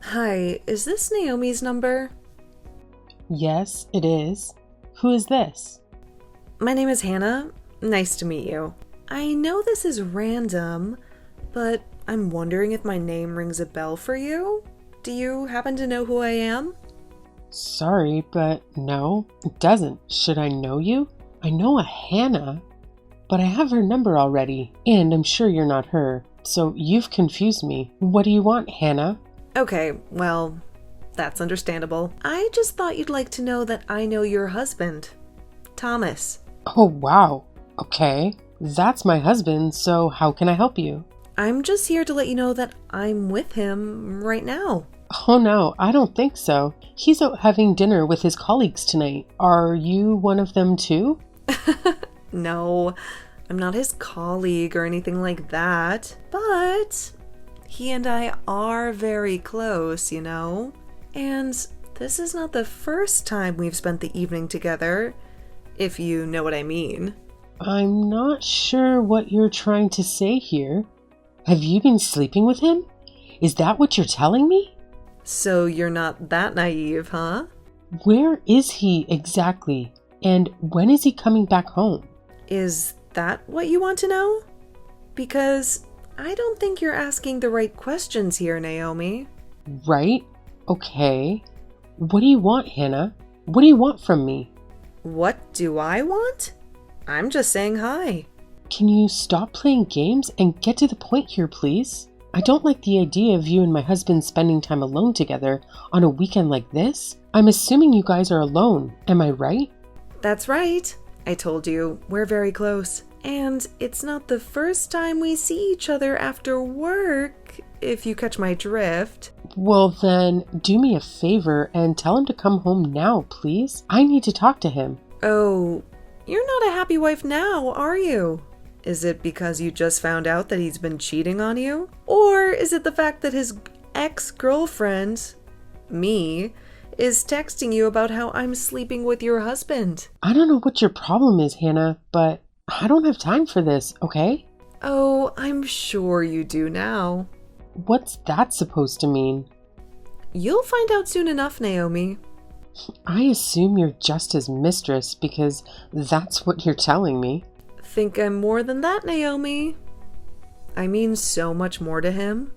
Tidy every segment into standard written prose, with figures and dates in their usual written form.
Hi, is this Naomi's number? Yes, it is. Who is this? My name is Hannah. Nice to meet you. I know this is random, but I'm wondering if my name rings a bell for you? Do you happen to know who I am? Sorry, but no, it doesn't. Should I know you? I know a Hannah, but I have her number already, and I'm sure you're not her. So you've confused me. What do you want, Hannah? Okay, well, that's understandable. I just thought you'd like to know that I know your husband, Thomas. Oh, wow. Okay, that's my husband, so how can I help you? I'm just here to let you know that I'm with him right now. Oh no, I don't think so. He's out having dinner with his colleagues tonight. Are you one of them too? No, I'm not his colleague or anything like that, but he and I are very close, you know? And this is not the first time we've spent the evening together, if you know what I mean. I'm not sure what you're trying to say here. Have you been sleeping with him? Is that what you're telling me? So you're not that naive, huh? Where is he exactly? And when is he coming back home? Is that what you want to know? Because I don't think you're asking the right questions here, Naomi. Right? Okay. What do you want, Hannah? What do you want from me? What do I want? I'm just saying hi. Can you stop playing games and get to the point here, please? I don't like the idea of you and my husband spending time alone together on a weekend like this. I'm assuming you guys are alone, am I right? That's right. I told you, we're very close. And it's not the first time we see each other after work, if you catch my drift. Well then, do me a favor and tell him to come home now, please. I need to talk to him. Oh, you're not a happy wife now, are you? Is it because you just found out that he's been cheating on you? Or is it the fact that his ex-girlfriend, me, is texting you about how I'm sleeping with your husband? I don't know what your problem is, Hannah, but I don't have time for this, okay? Oh, I'm sure you do now. What's that supposed to mean? You'll find out soon enough, Naomi. I assume you're just his mistress because that's what you're telling me. Think I'm more than that, Naomi. I mean so much more to him.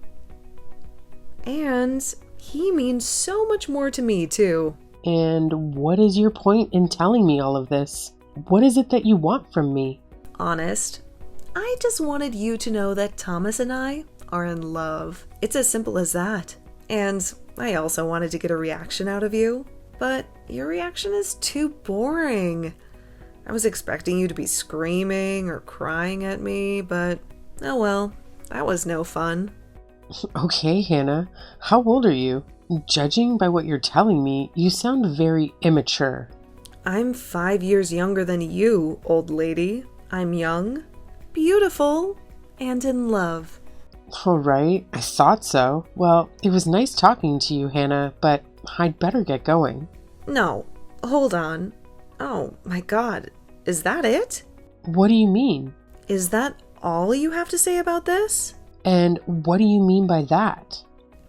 And he means so much more to me, too. And what is your point in telling me all of this? What is it that you want from me? Honest, I just wanted you to know that Thomas and I are in love. It's as simple as that. And I also wanted to get a reaction out of you, but your reaction is too boring. I was expecting you to be screaming or crying at me, but oh well, that was no fun. Okay, Hannah, how old are you? Judging by what you're telling me, you sound very immature. I'm 5 years younger than you, old lady. I'm young, beautiful, and in love. All right, I thought so. Well, it was nice talking to you, Hannah, but I'd better get going. No, hold on. Oh my god, is that it? What do you mean? Is that all you have to say about this? And what do you mean by that?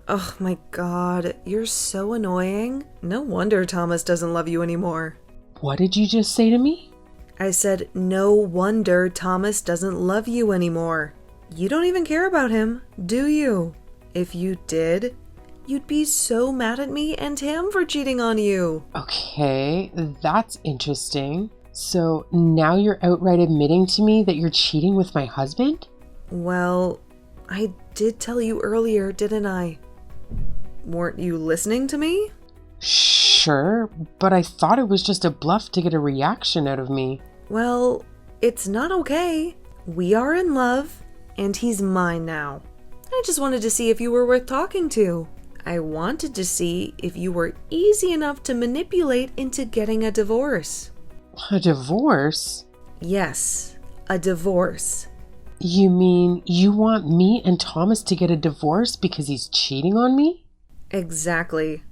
Oh my god, you're so annoying. No wonder Thomas doesn't love you anymore. What did you just say to me? I said, no wonder Thomas doesn't love you anymore. You don't even care about him, do you? If you did, you'd be so mad at me and him for cheating on you. Okay, that's interesting. So now you're outright admitting to me that you're cheating with my husband? Well, I did tell you earlier, didn't I? Weren't you listening to me? Sure, but I thought it was just a bluff to get a reaction out of me. Well, it's not okay. We are in love, and he's mine now. I just wanted to see if you were worth talking to. I wanted to see if you were easy enough to manipulate into getting a divorce. A divorce? Yes, a divorce. You mean you want me and Thomas to get a divorce because he's cheating on me? Exactly.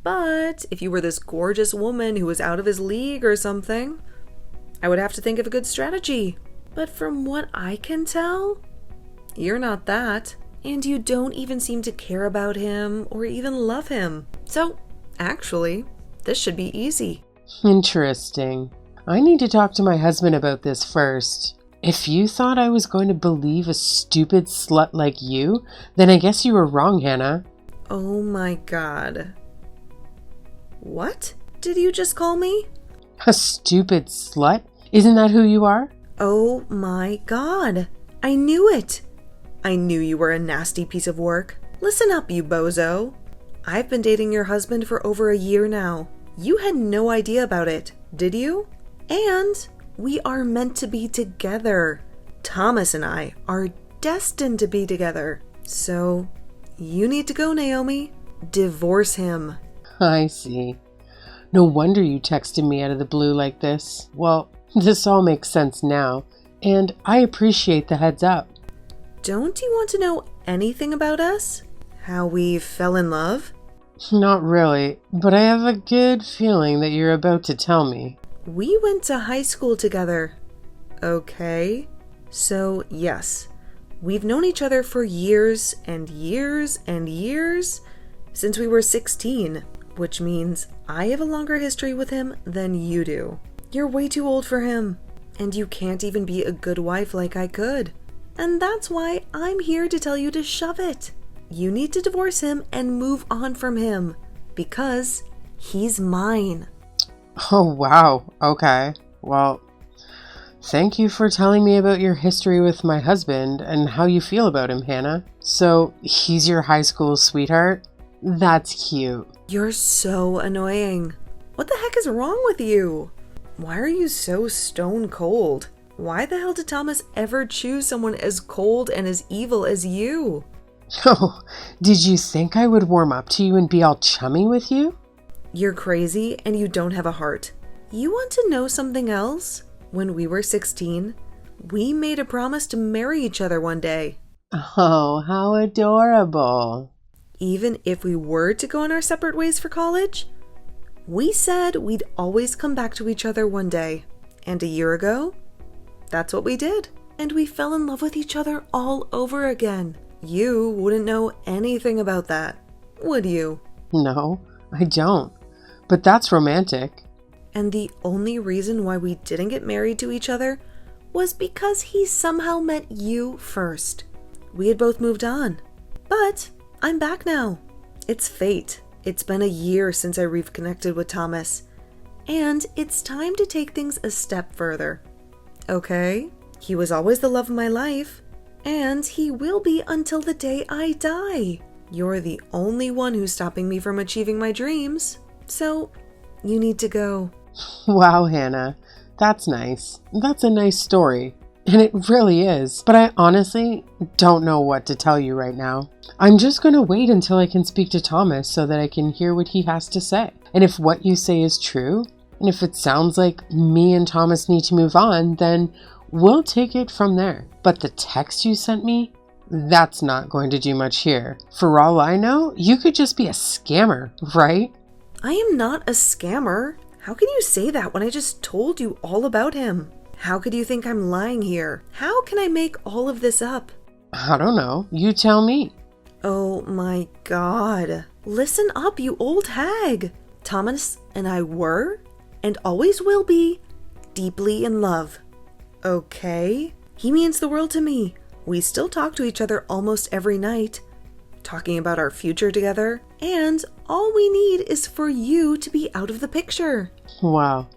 But if you were this gorgeous woman who was out of his league or something, I would have to think of a good strategy. But from what I can tell, you're not that. and you don't even seem to care about him or even love him. So, actually, this should be easy. Interesting. I need to talk to my husband about this first. If you thought I was going to believe a stupid slut like you, then I guess you were wrong, Hannah. Oh my god. What did you just call me? A stupid slut? Isn't that who you are? Oh my god. I knew it. I knew you were a nasty piece of work. Listen up, you bozo. I've been dating your husband for over a year now. You had no idea about it, did you? And we are meant to be together. Thomas and I are destined to be together. So, you need to go, Naomi. Divorce him. I see. No wonder you texted me out of the blue like this. Well, this all makes sense now, and I appreciate the heads up. Don't you want to know anything about us? How we fell in love? Not really, but I have a good feeling that you're about to tell me. We went to high school together. Okay. So, yes, we've known each other for years and years and years since we were 16, which means I have a longer history with him than you do. You're way too old for him, and you can't even be a good wife like I could. And that's why I'm here to tell you to shove it. You need to divorce him and move on from him, because he's mine. Oh, wow. Okay. Well, thank you for telling me about your history with my husband and how you feel about him, Hannah. So, he's your high school sweetheart? That's cute. You're so annoying. What the heck is wrong with you? Why are you so stone cold? Why the hell did Thomas ever choose someone as cold and as evil as you? Oh, did you think I would warm up to you and be all chummy with you? You're crazy and you don't have a heart. You want to know something else? When we were 16, we made a promise to marry each other one day. Oh, how adorable. Even if we were to go on our separate ways for college, we said we'd always come back to each other one day. And a year ago, that's what we did. And we fell in love with each other all over again. You wouldn't know anything about that, would you? No, I don't. But that's romantic. And the only reason why we didn't get married to each other was because he somehow met you first. We had both moved on. But I'm back now. It's fate. It's been a year since I reconnected with Thomas. And it's time to take things a step further. Okay? He was always the love of my life. And he will be until the day I die. You're the only one who's stopping me from achieving my dreams. So, you need to go. Wow, Hannah. That's nice. That's a nice story. And it really is. But I honestly don't know what to tell you right now. I'm just going to wait until I can speak to Thomas so that I can hear what he has to say. And if what you say is true, and if it sounds like me and Thomas need to move on, then we'll take it from there. But the text you sent me, that's not going to do much here. For all I know, you could just be a scammer, right? I am not a scammer. How can you say that when I just told you all about him? How could you think I'm lying here? How can I make all of this up? I don't know. You tell me. Oh my god. Listen up, you old hag. Thomas and I were, and always will be, deeply in love. Okay? He means the world to me. We still talk to each other almost every night, talking about our future together, and all we need is for you to be out of the picture. Wow.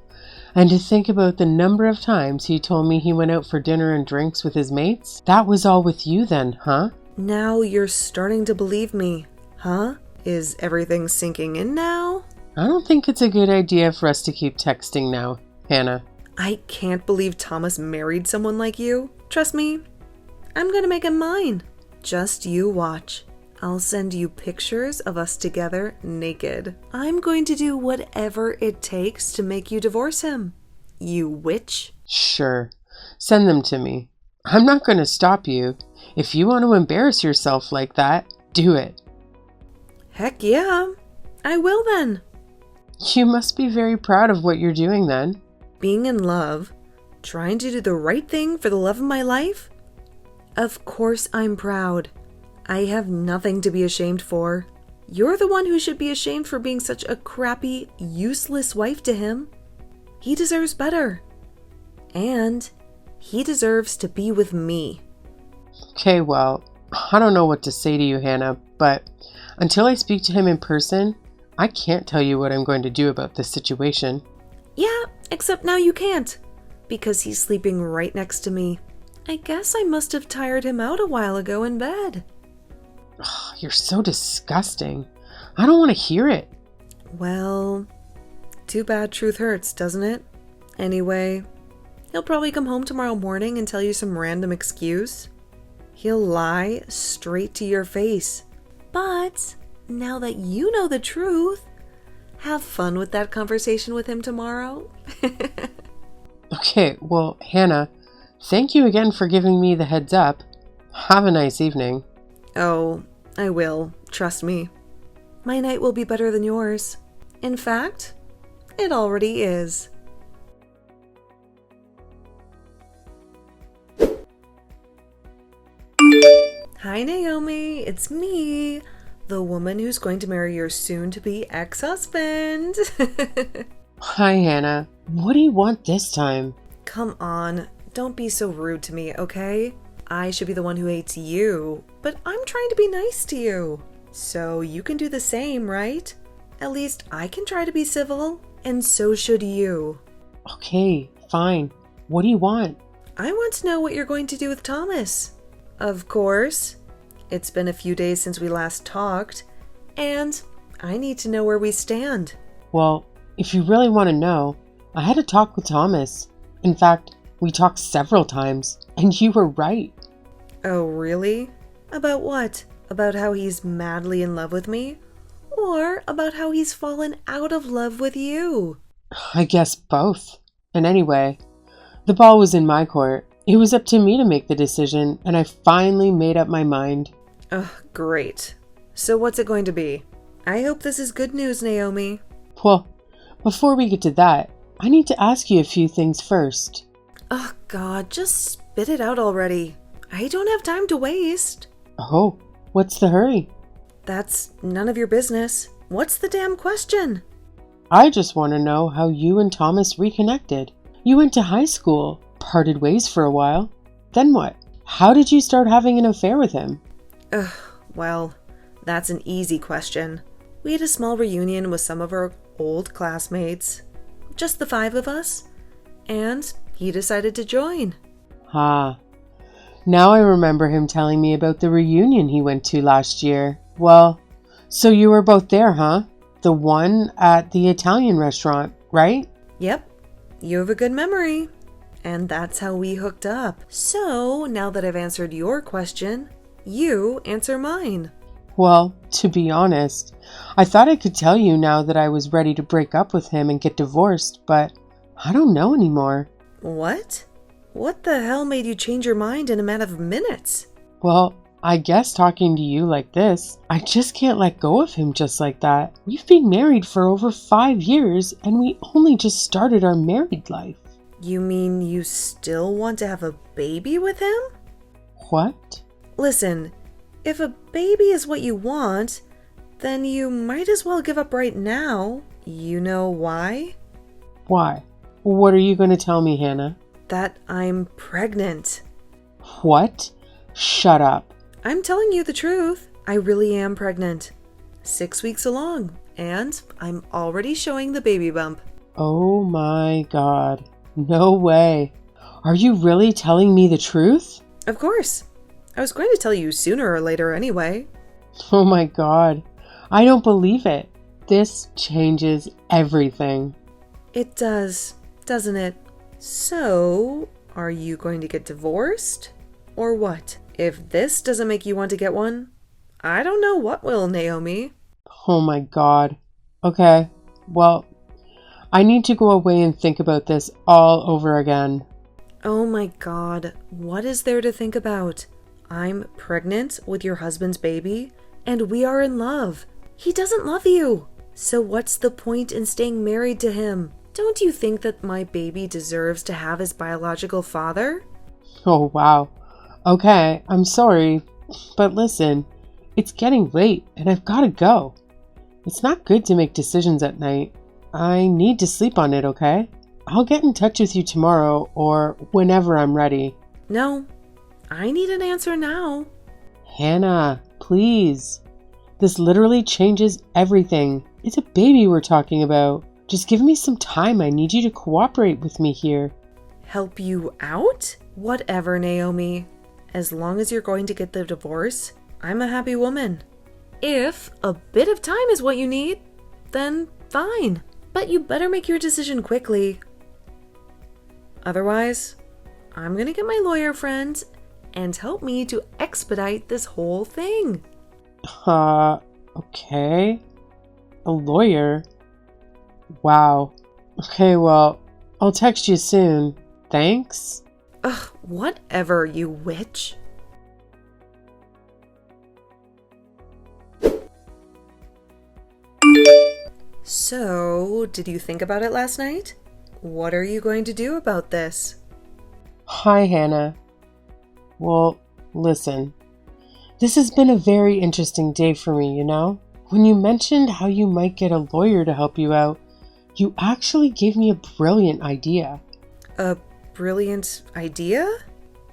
And to think about the number of times he told me he went out for dinner and drinks with his mates, that was all with you then, huh? Now you're starting to believe me, huh? Is everything sinking in now? I don't think it's a good idea for us to keep texting now, Hannah. I can't believe Thomas married someone like you. Trust me, I'm gonna make him mine. Just you watch. I'll send you pictures of us together naked. I'm going to do whatever it takes to make you divorce him. You witch. Sure. Send them to me. I'm not going to stop you. If you want to embarrass yourself like that, do it. Heck yeah. I will then. You must be very proud of what you're doing then. Being in love, trying to do the right thing for the love of my life? Of course I'm proud. I have nothing to be ashamed for. You're the one who should be ashamed for being such a crappy, useless wife to him. He deserves better. And he deserves to be with me. Okay, well, I don't know what to say to you, Hannah, but until I speak to him in person, I can't tell you what I'm going to do about this situation. Yeah, except now you can't, because he's sleeping right next to me. I guess I must have tired him out a while ago in bed. Ugh, you're so disgusting. I don't want to hear it. Well, too bad truth hurts, doesn't it? Anyway, he'll probably come home tomorrow morning and tell you some random excuse. He'll lie straight to your face. But now that you know the truth, have fun with that conversation with him tomorrow. Okay, well, Hannah, thank you again for giving me the heads up. Have a nice evening. Oh, I will. Trust me. My night will be better than yours. In fact, it already is. Hi, Naomi. It's me, the woman who's going to marry your soon-to-be ex-husband. Hi, Hannah. What do you want this time? Come on, don't be so rude to me, okay? I should be the one who hates you, but I'm trying to be nice to you. So you can do the same, right? At least I can try to be civil, and so should you. Okay, fine. What do you want? I want to know what you're going to do with Thomas. Of course. It's been a few days since we last talked, and I need to know where we stand. Well, if you really want to know, I had a talk with Thomas. In fact, we talked several times, and you were right. Oh, really? About what? About how he's madly in love with me? Or about how he's fallen out of love with you? I guess both. And anyway, the ball was in my court. It was up to me to make the decision, and I finally made up my mind. Oh, great. So what's it going to be? I hope this is good news, Naomi. Well, before we get to that, I need to ask you a few things first. Oh, God, just spit it out already. I don't have time to waste. Oh, what's the hurry? That's none of your business. What's the damn question? I just want to know how you and Thomas reconnected. You went to high school, parted ways for a while. Then what? How did you start having an affair with him? Ugh, well, that's an easy question. We had a small reunion with some of our old classmates. Just the 5 of us. And he decided to join. Ah, now I remember him telling me about the reunion he went to last year. Well, so you were both there, huh? The one at the Italian restaurant, right? Yep, you have a good memory. And that's how we hooked up. So, now that I've answered your question, you answer mine. Well, to be honest, I thought I could tell you now that I was ready to break up with him and get divorced, but I don't know anymore. What? What the hell made you change your mind in a matter of minutes? Well, I guess talking to you like this, I just can't let go of him just like that. We've been married for over 5 years, and we only just started our married life. You mean you still want to have a baby with him? What? Listen, if a baby is what you want, then you might as well give up right now. You know why? Why? What are you going to tell me, Hannah? That I'm pregnant. What? Shut up. I'm telling you the truth. I really am pregnant. 6 weeks along, and I'm already showing the baby bump. Oh my God. No way. Are you really telling me the truth? Of course. I was going to tell you sooner or later anyway. Oh my God. I don't believe it. This changes everything. It does, doesn't it? So, are you going to get divorced? Or what? If this doesn't make you want to get one, I don't know what will, Naomi. Oh my God. Okay, well, I need to go away and think about this all over again. Oh my God, what is there to think about? I'm pregnant with your husband's baby, and we are in love. He doesn't love you. So what's the point in staying married to him? Don't you think that my baby deserves to have his biological father? Oh wow. Okay, I'm sorry, but listen, It's getting late and I've got to go. It's not good to make decisions at night. I need to sleep on it, okay? I'll get in touch with you tomorrow or whenever I'm ready. No, I need an answer now. Hannah, please. This literally changes everything. It's a baby we're talking about. Just give me some time. I need you to cooperate with me here. Help you out? Whatever, Naomi. As long as you're going to get the divorce, I'm a happy woman. If a bit of time is what you need, then fine. But you better make your decision quickly. Otherwise, I'm gonna get my lawyer friends and help me to expedite this whole thing. Okay. A lawyer? Wow. Okay, well, I'll text you soon. Thanks. Ugh, whatever, you witch. So, did you think about it last night? What are you going to do about this? Hi, Hannah. Well, listen. This has been a very interesting day for me, you know? When you mentioned how you might get a lawyer to help you out, you actually gave me a brilliant idea. A brilliant idea?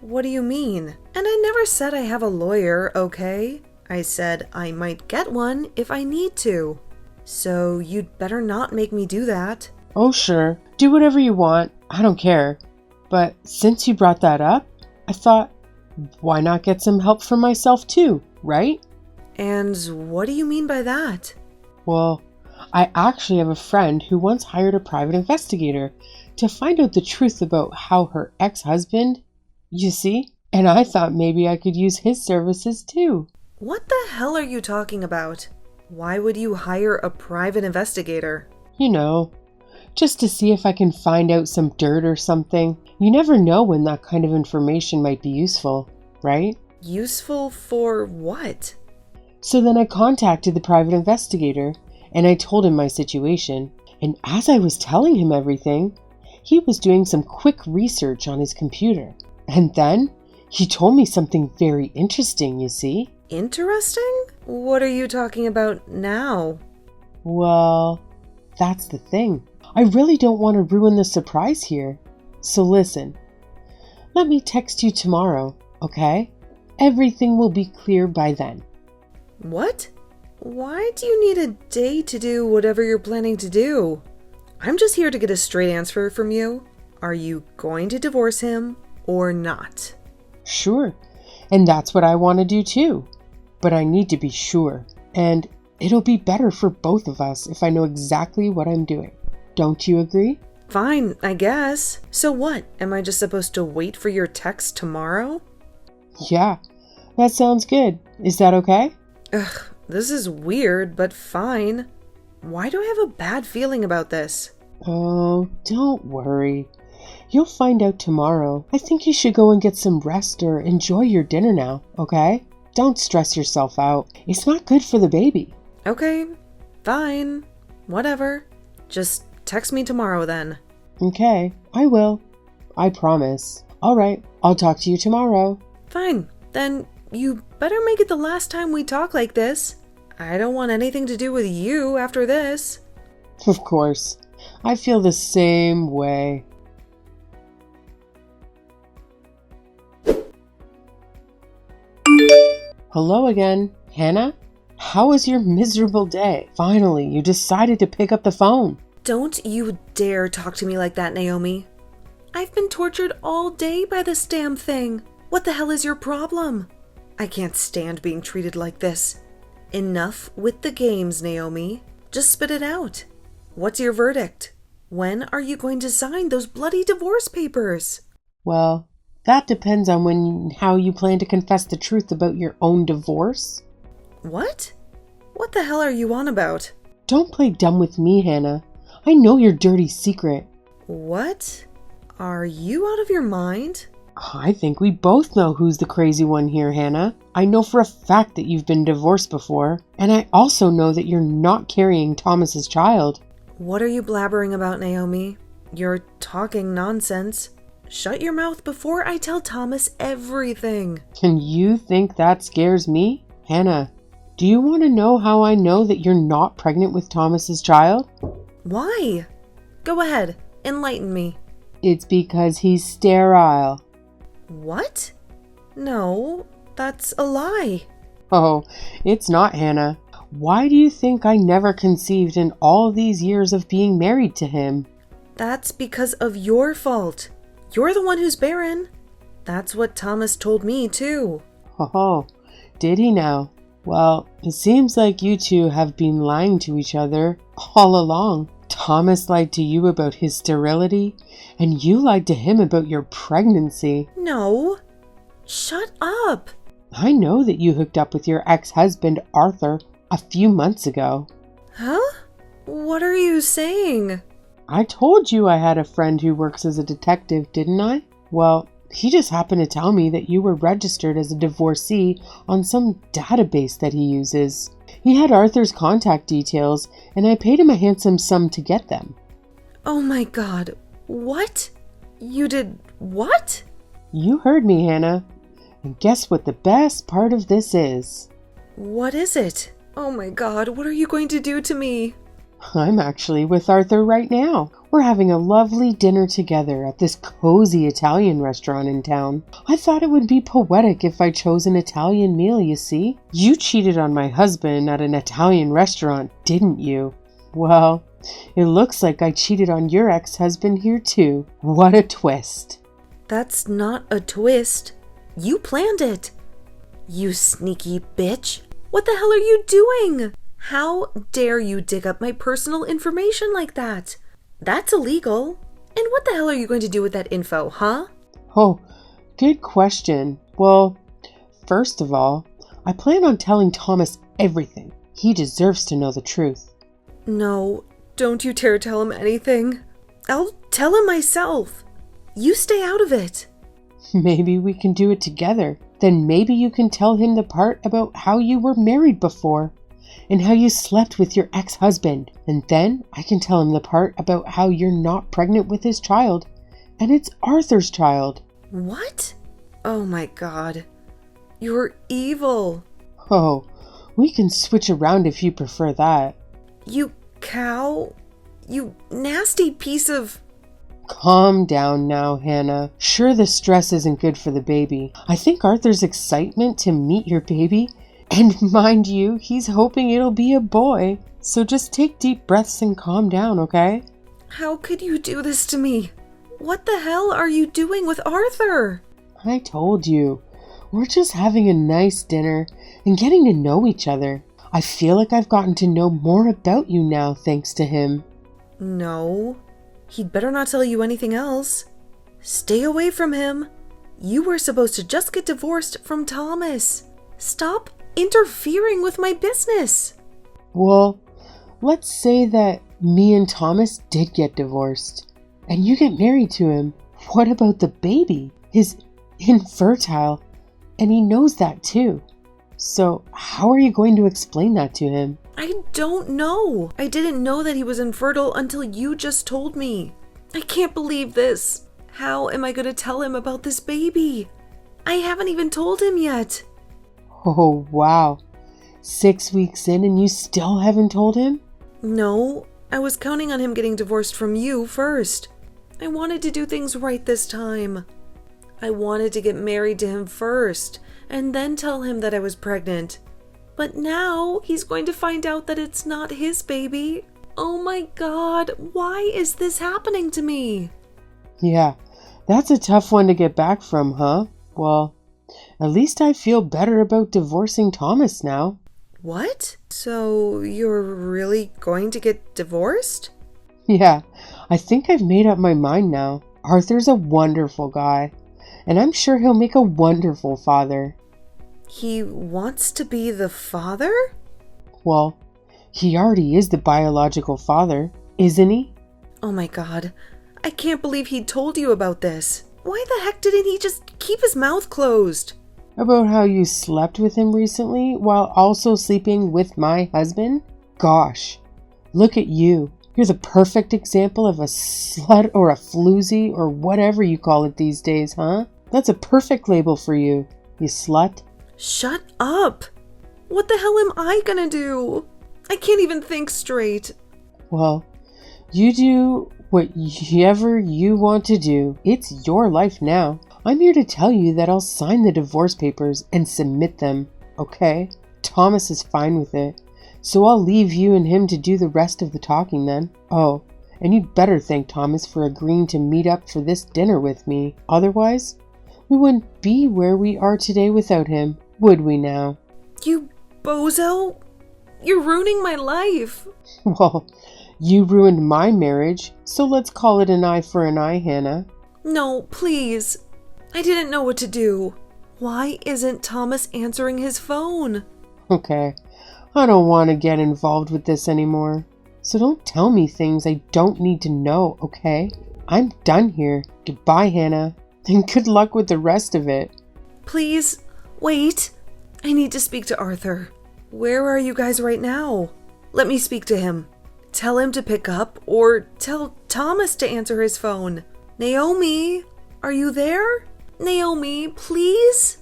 What do you mean? And I never said I have a lawyer, okay? I said I might get one if I need to. So you'd better not make me do that. Oh, sure. Do whatever you want. I don't care. But since you brought that up, I thought, why not get some help from myself too, right? And what do you mean by that? Well, I actually have a friend who once hired a private investigator to find out the truth about how her ex-husband, you see? And I thought maybe I could use his services too. What the hell are you talking about? Why would you hire a private investigator? You know, just to see if I can find out some dirt or something. You never know when that kind of information might be useful, right? Useful for what? So then I contacted the private investigator and I told him my situation. And as I was telling him everything, he was doing some quick research on his computer. And then he told me something very interesting, you see? Interesting? What are you talking about now? Well, that's the thing. I really don't want to ruin the surprise here. So listen, let me text you tomorrow, okay? Everything will be clear by then. What? Why do you need a day to do whatever you're planning to do? I'm just here to get a straight answer from you. Are you going to divorce him or not? Sure, and that's what I want to do too. But I need to be sure, and it'll be better for both of us if I know exactly what I'm doing. Don't you agree? Fine, I guess. So what? Am I just supposed to wait for your text tomorrow? Yeah, that sounds good. Is that okay? Ugh, this is weird, but fine. Why do I have a bad feeling about this? Oh, don't worry. You'll find out tomorrow. I think you should go and get some rest or enjoy your dinner now, okay? Don't stress yourself out. It's not good for the baby. Okay, fine. Whatever. Just text me tomorrow then. Okay, I will. I promise. All right, I'll talk to you tomorrow. Fine. Then you better make it the last time we talk like this. I don't want anything to do with you after this. Of course. I feel the same way. Hello again, Hannah? How was your miserable day? Finally, you decided to pick up the phone. Don't you dare talk to me like that, Naomi. I've been tortured all day by this damn thing. What the hell is your problem? I can't stand being treated like this. Enough with the games, Naomi. Just spit it out. What's your verdict? When are you going to sign those bloody divorce papers? Well, that depends on how you plan to confess the truth about your own divorce. What? What the hell are you on about? Don't play dumb with me, Hannah. I know your dirty secret. What? Are you out of your mind? I think we both know who's the crazy one here, Hannah. I know for a fact that you've been divorced before, and I also know that you're not carrying Thomas's child. What are you blabbering about, Naomi? You're talking nonsense. Shut your mouth before I tell Thomas everything. And you think that scares me? Hannah, Do you want to know how I know that you're not pregnant with Thomas's child? Why? Go ahead, enlighten me. It's because he's sterile. What? No, that's a lie. Oh, it's not, Hannah. Why do you think I never conceived in all these years of being married to him? That's because of your fault. You're the one who's barren. That's what Thomas told me, too. Oh, did he now? Well, it seems like you two have been lying to each other all along. Thomas lied to you about his sterility, and you lied to him about your pregnancy. No. Shut up. I know that you hooked up with your ex-husband, Arthur, a few months ago. Huh? What are you saying? I told you I had a friend who works as a detective, didn't I? Well, he just happened to tell me that you were registered as a divorcee on some database that he uses. He had Arthur's contact details, and I paid him a handsome sum to get them. Oh my God. What? You did what? You heard me, Hannah. And guess what the best part of this is? What is it? Oh my God, what are you going to do to me? I'm actually with Arthur right now. We're having a lovely dinner together at this cozy Italian restaurant in town. I thought it would be poetic if I chose an Italian meal, you see. You cheated on my husband at an Italian restaurant, didn't you? Well, it looks like I cheated on your ex-husband here too. What a twist. That's not a twist. You planned it. You sneaky bitch. What the hell are you doing? How dare you dig up my personal information like that? That's illegal. And what the hell are you going to do with that info, huh? Oh, good question. Well, first of all, I plan on telling Thomas everything. He deserves to know the truth. No, don't you dare tell him anything. I'll tell him myself. You stay out of it. Maybe we can do it together. Then maybe you can tell him the part about how you were married before and how you slept with your ex-husband. And then I can tell him the part about how you're not pregnant with his child and it's Arthur's child. What? Oh my God. You're evil. Oh, we can switch around if you prefer that. You cow. You nasty piece of... Calm down now, Hannah. Sure, the stress isn't good for the baby. I think Arthur's excitement to meet your baby, and mind you, he's hoping it'll be a boy. So just take deep breaths and calm down, okay? How could you do this to me? What the hell are you doing with Arthur? I told you. We're just having a nice dinner and getting to know each other. I feel like I've gotten to know more about you now thanks to him. No. He'd better not tell you anything else. Stay away from him. You were supposed to just get divorced from Thomas. Stop interfering with my business. Well, let's say that me and Thomas did get divorced, and you get married to him. What about the baby? He's infertile, and he knows that too. So how are you going to explain that to him? I don't know. I didn't know that he was infertile until you just told me. I can't believe this. How am I going to tell him about this baby? I haven't even told him yet. Oh, wow. 6 weeks in and you still haven't told him? No, I was counting on him getting divorced from you first. I wanted to do things right this time. I wanted to get married to him first and then tell him that I was pregnant. But now he's going to find out that it's not his baby. Oh my God, why is this happening to me? Yeah, that's a tough one to get back from, huh? Well, at least I feel better about divorcing Thomas now. What? So you're really going to get divorced? Yeah, I think I've made up my mind now. Arthur's a wonderful guy, and I'm sure he'll make a wonderful father. He wants to be the father? Well, he already is the biological father, isn't he? Oh my God, I can't believe he told you about this. Why the heck didn't he just keep his mouth closed? About how you slept with him recently while also sleeping with my husband? Gosh, look at you. You're the perfect example of a slut or a floozy or whatever you call it these days, huh? That's a perfect label for you, you slut. Shut up! What the hell am I gonna do? I can't even think straight. Well, you do whatever you want to do. It's your life now. I'm here to tell you that I'll sign the divorce papers and submit them, okay? Thomas is fine with it, so I'll leave you and him to do the rest of the talking then. Oh, and you'd better thank Thomas for agreeing to meet up for this dinner with me. Otherwise, we wouldn't be where we are today without him, would we now? You bozo! You're ruining my life! Well, you ruined my marriage, so let's call it an eye for an eye, Hannah. No, please. I didn't know what to do. Why isn't Thomas answering his phone? Okay, I don't want to get involved with this anymore. So don't tell me things I don't need to know, okay? I'm done here. Goodbye, Hannah. And good luck with the rest of it. Please, wait. I need to speak to Arthur. Where are you guys right now? Let me speak to him. Tell him to pick up, or tell Thomas to answer his phone. Naomi, are you there? Naomi, please?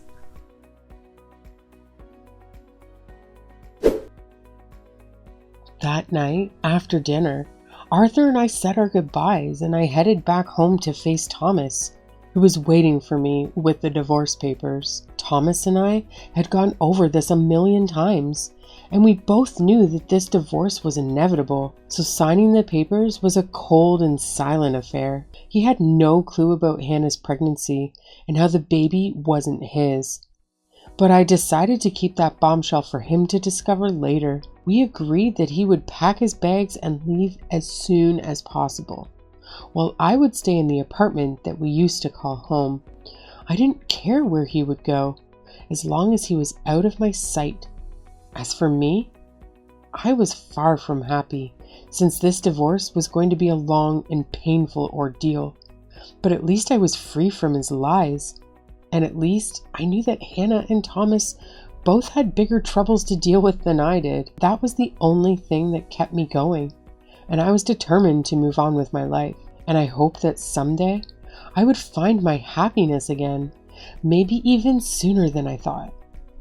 That night, after dinner, Arthur and I said our goodbyes and I headed back home to face Thomas, who was waiting for me with the divorce papers. Thomas and I had gone over this a million times, and we both knew that this divorce was inevitable, so signing the papers was a cold and silent affair. He had no clue about Hannah's pregnancy and how the baby wasn't his. But I decided to keep that bombshell for him to discover later. We agreed that he would pack his bags and leave as soon as possible, while I would stay in the apartment that we used to call home. I didn't care where he would go, as long as he was out of my sight. As for me, I was far from happy, since this divorce was going to be a long and painful ordeal. But at least I was free from his lies. And at least I knew that Hannah and Thomas both had bigger troubles to deal with than I did. That was the only thing that kept me going. And I was determined to move on with my life. And I hoped that someday I would find my happiness again, maybe even sooner than I thought.